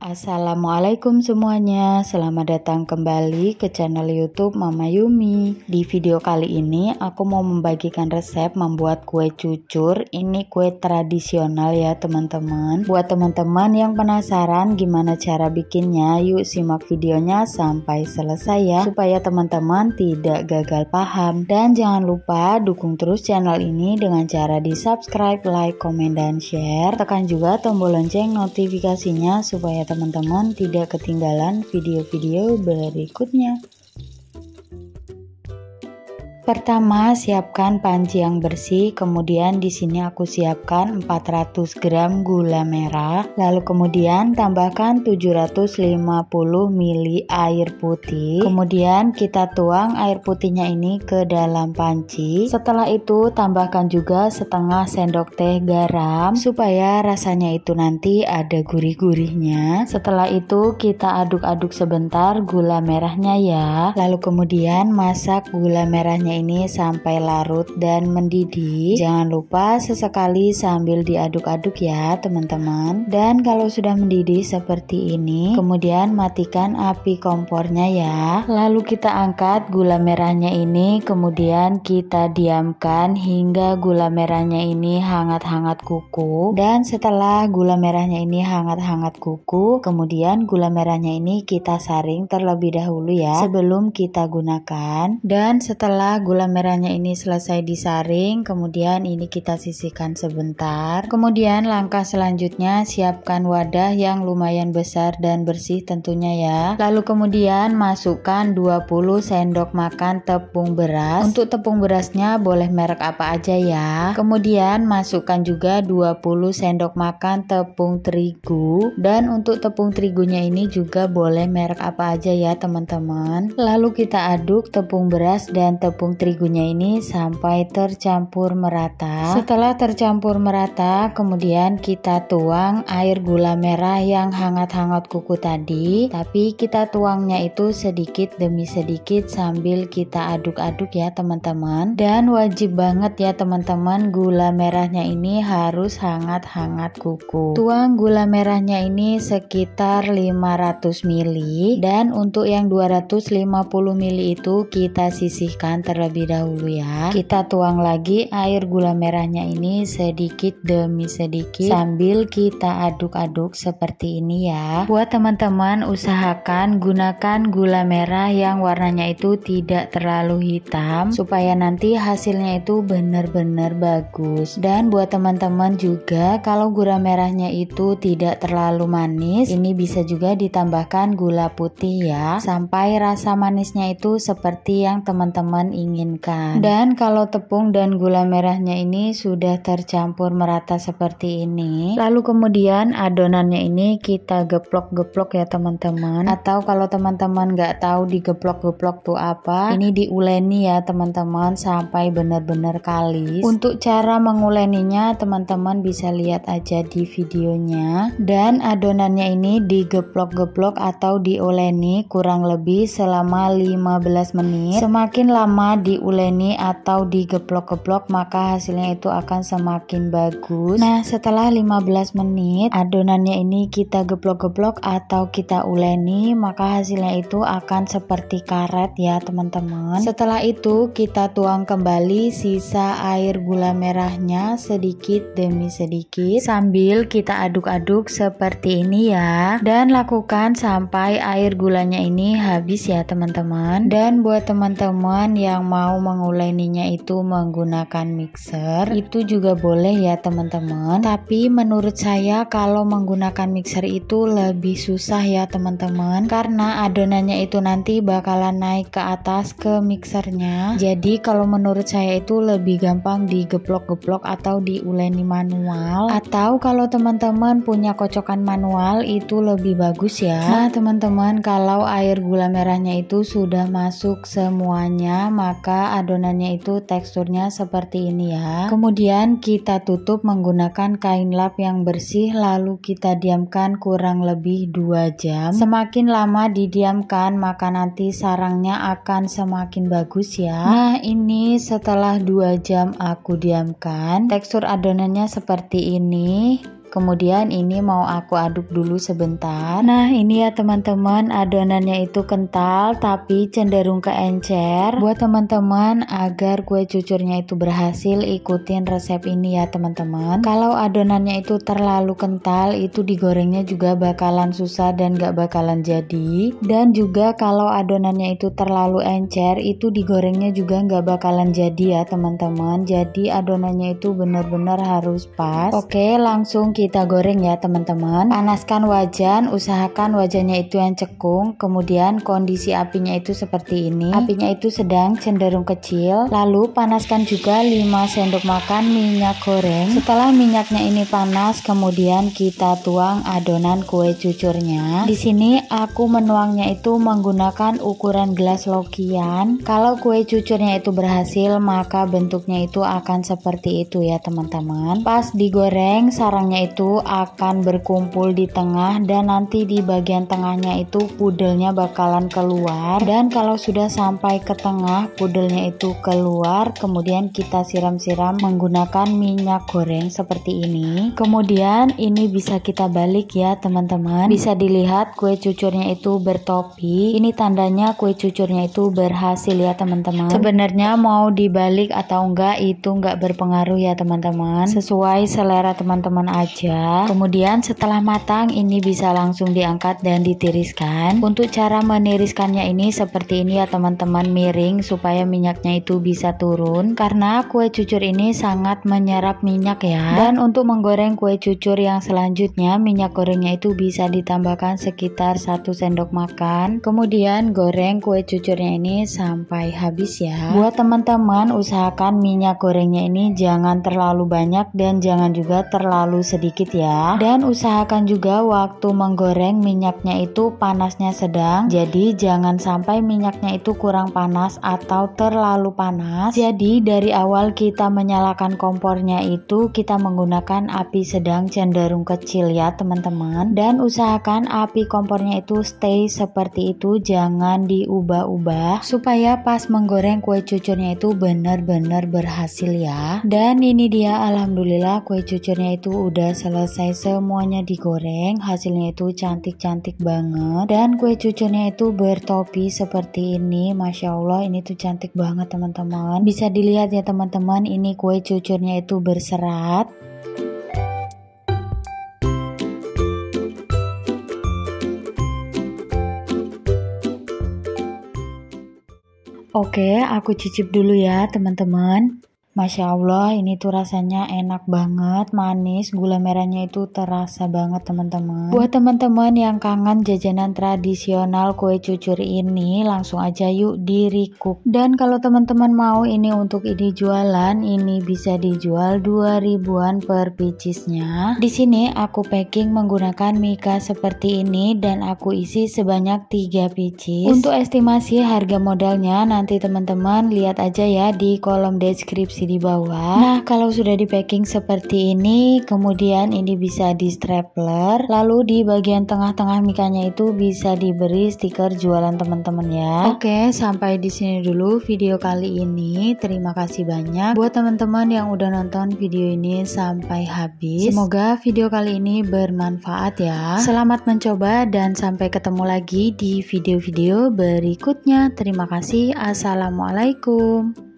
Assalamualaikum semuanya, selamat datang kembali ke channel YouTube Mama Yumi. Di video kali ini aku mau membagikan resep membuat kue cucur. Ini kue tradisional ya teman-teman. Buat teman-teman yang penasaran gimana cara bikinnya, yuk simak videonya sampai selesai ya, supaya teman-teman tidak gagal paham. Dan jangan lupa dukung terus channel ini dengan cara di subscribe, like, komen, dan share. Tekan juga tombol lonceng notifikasinya supaya teman-teman tidak ketinggalan video-video berikutnya. Pertama, siapkan panci yang bersih. Kemudian di sini aku siapkan 400 gram gula merah. Lalu kemudian tambahkan 750 ml air putih. Kemudian kita tuang air putihnya ini ke dalam panci. Setelah itu tambahkan juga setengah sendok teh garam supaya rasanya itu nanti ada gurih-gurihnya. Setelah itu kita aduk-aduk sebentar gula merahnya ya. Lalu kemudian masak gula merahnya ini sampai larut dan mendidih. Jangan lupa sesekali sambil diaduk-aduk ya teman-teman. Dan kalau sudah mendidih seperti ini, kemudian matikan api kompornya ya. Lalu kita angkat gula merahnya ini, kemudian kita diamkan hingga gula merahnya ini hangat-hangat kuku. Dan setelah gula merahnya ini hangat-hangat kuku, kemudian gula merahnya ini kita saring terlebih dahulu ya sebelum kita gunakan. Dan setelah gula merahnya ini selesai disaring, kemudian ini kita sisihkan sebentar. Kemudian langkah selanjutnya siapkan wadah yang lumayan besar dan bersih tentunya ya. Lalu kemudian masukkan 20 sendok makan tepung beras. Untuk tepung berasnya boleh merek apa aja ya. Kemudian masukkan juga 20 sendok makan tepung terigu, dan untuk tepung terigunya ini juga boleh merek apa aja ya teman-teman. Lalu kita aduk tepung beras dan tepung terigunya ini sampai tercampur merata. Setelah tercampur merata, kemudian kita tuang air gula merah yang hangat-hangat kuku tadi, tapi kita tuangnya itu sedikit demi sedikit sambil kita aduk-aduk ya teman-teman. Dan wajib banget ya teman-teman, gula merahnya ini harus hangat-hangat kuku. Tuang gula merahnya ini sekitar 500 ml, dan untuk yang 250 ml itu kita sisihkan terlebih dahulu ya. Kita tuang lagi air gula merahnya ini sedikit demi sedikit sambil kita aduk-aduk seperti ini ya. Buat teman-teman usahakan gunakan gula merah yang warnanya itu tidak terlalu hitam supaya nanti hasilnya itu benar-benar bagus. Dan buat teman-teman juga kalau gula merahnya itu tidak terlalu manis, ini bisa juga ditambahkan gula putih ya sampai rasa manisnya itu seperti yang teman-teman inginkan. Dan kalau tepung dan gula merahnya ini sudah tercampur merata seperti ini, lalu kemudian adonannya ini kita geplok-geplok ya teman-teman. Atau kalau teman-teman nggak tahu digeplok-geplok tuh apa, ini diuleni ya teman-teman sampai benar-benar kalis. Untuk cara menguleninya teman-teman bisa lihat aja di videonya. Dan adonannya ini digeplok-geplok atau diuleni kurang lebih selama 15 menit. Semakin lama diuleni atau digeplok-geplok maka hasilnya itu akan semakin bagus. Nah, setelah 15 menit adonannya ini kita geplok-geplok atau kita uleni, maka hasilnya itu akan seperti karet ya teman-teman. Setelah itu kita tuang kembali sisa air gula merahnya sedikit demi sedikit sambil kita aduk-aduk seperti ini ya. Dan lakukan sampai air gulanya ini habis ya teman-teman. Dan buat teman-teman yang mau menguleninya itu menggunakan mixer, itu juga boleh ya teman-teman. Tapi menurut saya kalau menggunakan mixer itu lebih susah ya teman-teman, karena adonannya itu nanti bakalan naik ke atas ke mixernya. Jadi kalau menurut saya itu lebih gampang digeplok-geplok atau diuleni manual. Atau kalau teman-teman punya kocokan manual itu lebih bagus ya. Nah teman-teman, kalau air gula merahnya itu sudah masuk semuanya, maka adonannya itu teksturnya seperti ini ya. Kemudian kita tutup menggunakan kain lap yang bersih, lalu kita diamkan kurang lebih 2 jam. Semakin lama didiamkan maka nanti sarangnya akan semakin bagus ya. Nah ini setelah 2 jam aku diamkan, tekstur adonannya seperti ini. Kemudian ini mau aku aduk dulu sebentar. Nah ini ya teman-teman, adonannya itu kental tapi cenderung keencer. Buat teman-teman agar kue cucurnya itu berhasil, ikutin resep ini ya teman-teman. Kalau adonannya itu terlalu kental, itu digorengnya juga bakalan susah dan gak bakalan jadi. Dan juga kalau adonannya itu terlalu encer, itu digorengnya juga gak bakalan jadi ya teman-teman. Jadi adonannya itu benar-benar harus pas. Oke, langsung kita goreng ya teman-teman. Panaskan wajan, usahakan wajannya itu yang cekung. Kemudian kondisi apinya itu seperti ini. Apinya itu sedang cenderung kecil. Lalu panaskan juga 5 sendok makan minyak goreng. Setelah minyaknya ini panas, kemudian kita tuang adonan kue cucurnya. Di sini aku menuangnya itu menggunakan ukuran gelas lokian. Kalau kue cucurnya itu berhasil, maka bentuknya itu akan seperti itu ya teman-teman. Pas digoreng, sarangnya itu akan berkumpul di tengah dan nanti di bagian tengahnya itu pudelnya bakalan keluar. Dan kalau sudah sampai ke tengah, pudelnya itu keluar, kemudian kita siram-siram menggunakan minyak goreng seperti ini. Kemudian ini bisa kita balik ya teman-teman. Bisa dilihat kue cucurnya itu bertopi. Ini tandanya kue cucurnya itu berhasil ya teman-teman. Sebenarnya mau dibalik atau enggak itu enggak berpengaruh ya teman-teman. Sesuai selera teman-teman aja. Kemudian setelah matang ini bisa langsung diangkat dan ditiriskan. Untuk cara meniriskannya ini seperti ini ya teman-teman, miring supaya minyaknya itu bisa turun. Karena kue cucur ini sangat menyerap minyak ya. Dan untuk menggoreng kue cucur yang selanjutnya, minyak gorengnya itu bisa ditambahkan sekitar 1 sendok makan. Kemudian goreng kue cucurnya ini sampai habis ya. Buat teman-teman usahakan minyak gorengnya ini jangan terlalu banyak dan jangan juga terlalu sedikit ya. Dan usahakan juga waktu menggoreng minyaknya itu panasnya sedang. Jadi jangan sampai minyaknya itu kurang panas atau terlalu panas. Jadi dari awal kita menyalakan kompornya itu kita menggunakan api sedang cenderung kecil ya teman-teman. Dan usahakan api kompornya itu stay seperti itu, jangan diubah-ubah supaya pas menggoreng kue cucurnya itu benar-benar berhasil ya. Dan ini dia, alhamdulillah kue cucurnya itu udah selesai semuanya digoreng. Hasilnya itu cantik-cantik banget. Dan kue cucurnya itu bertopi seperti ini. Masya Allah, ini tuh cantik banget teman-teman. Bisa dilihat ya teman-teman, ini kue cucurnya itu berserat. Oke, aku cicip dulu ya teman-teman. Masya Allah, ini tuh rasanya enak banget, manis, gula merahnya itu terasa banget teman-teman. Buat teman-teman yang kangen jajanan tradisional kue cucur ini, langsung aja yuk di recook. Dan kalau teman-teman mau ini untuk ini jualan, ini bisa dijual 2.000-an per piecesnya. Di sini aku packing menggunakan mika seperti ini dan aku isi sebanyak 3 pieces. Untuk estimasi harga modalnya nanti teman-teman lihat aja ya di kolom deskripsi di bawah. Nah kalau sudah di packing seperti ini, kemudian ini bisa di stapler, lalu di bagian tengah-tengah mikanya itu bisa diberi stiker jualan teman-teman ya. Oke, sampai di sini dulu video kali ini. Terima kasih banyak buat teman-teman yang udah nonton video ini sampai habis. Semoga video kali ini bermanfaat ya. Selamat mencoba dan sampai ketemu lagi di video-video berikutnya. Terima kasih. Assalamualaikum.